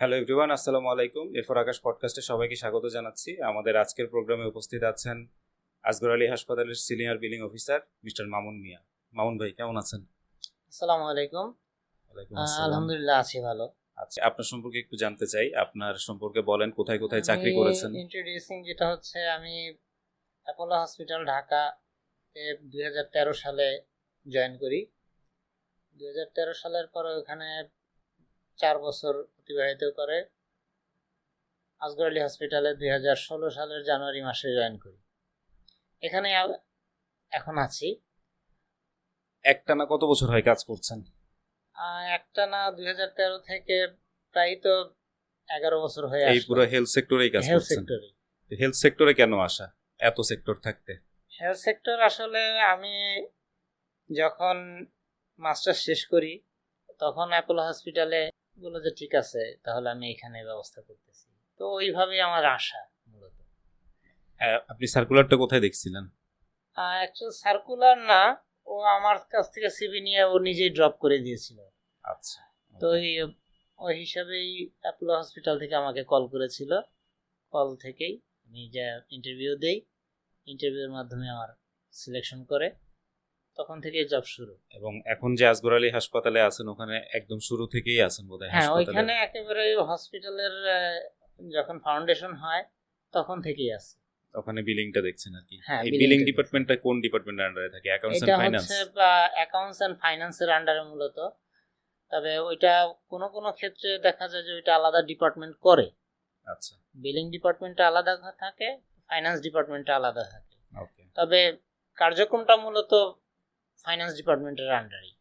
Hello everyone, আসসালামু আলাইকুম। এরপর আকাশ পডকাস্টে সবাইকে স্বাগত জানাচ্ছি। আমাদের আজকের প্রোগ্রামে উপস্থিত আছেন আসগর আলী হাসপাতালের senior billing officer mister Mamun Mia. Mamun ভাই কেমন আছেন? আসসালামু আলাইকুম। ওয়ালাইকুম আসসালাম। আলহামদুলিল্লাহ আছি ভালো। আচ্ছা, আপনার সম্পর্কে একটু জানতে চাই। আপনার সম্পর্কে বলেন, কোথায় কোথায় আমি চাকরি করেছেন? ইন্ট্রোডিউসিং যেটা হচ্ছে, আমি অ্যাপোলো হসপিটাল ঢাকাতে 2013 সালে জয়েন করি। 2013 সালের পরে ওখানে 4 বছর অতিবাহিত করে আসগর আলী হসপিটালে 2016 সালের জানুয়ারি মাসে জয়েন করি। এখানে এখন আছি। একটানা কত বছর হয় কাজ করছেন? একটানা 2013 থেকে প্রায় তো 11 বছর হয়ে এই আসলো পুরো হেলথ সেক্টরেই কাজ হেলথ করছেন? সেক্টরে। হেলথ সেক্টরে কেন আসা, এত সেক্টর থাকতে? হেলথ সেক্টর আসলে আমি যখন মাস্টার শেষ করি তখন অ্যাপোলো হসপিটালে বললো যে ঠিক আছে, তাহলে আমি এখানে ব্যবস্থা করতেছি। তো ওইভাবেই আমার আশা মূলত। আপনি সার্কুলারটা কোথায় দেখছিলেন? অ্যাকচুয়াল সার্কুলার না, ও আমার কাছ থেকে সিভি নিয়ে ও নিজেই ড্রপ করে দিয়েছিল। আচ্ছা, তো ওই হিসাবেই অ্যাপোলো হসপিটাল থেকে আমাকে কল করেছিল। কল থেকেই আমি যে ইন্টারভিউ দেই, ইন্টারভিউর মাধ্যমে আমার সিলেকশন করে, তখন থেকে জব শুরু। এবং এখন যে আসগর আলী হাসপাতালে আছেন ওখানে একদম শুরু থেকেই আছেন বোধহয় হ্যাঁ, হাসপাতালে? ওইখানে একেবারে হসপিটালের যখন ফাউন্ডেশন হয় তখন থেকেই আছে। ওখানে বিলিংটা দেখছেন আর কি। হ্যাঁ, এই billing বিলিং টা ডিপার্টমেন্টটা কোন ডিপার্টমেন্টের আন্ডারে থাকে? অ্যাকাউন্টস এটা এন্ড ফাইনান্স? হচ্ছে অ্যাকাউন্টস এন্ড ফাইন্যান্সের আন্ডারে মূলত। তবে ওইটা কোনো কোনো ক্ষেত্রে দেখা যায় যে ওইটা আলাদা ডিপার্টমেন্ট করে। আচ্ছা, বিলিং ডিপার্টমেন্টটা আলাদা থাকে, ফাইন্যান্স ডিপার্টমেন্টটা আলাদা থাকে। ওকে। তবে কার্যক্রমটা মূলত ফাইন্যান্স ডিপার্টমেন্টের আন্ডারেই।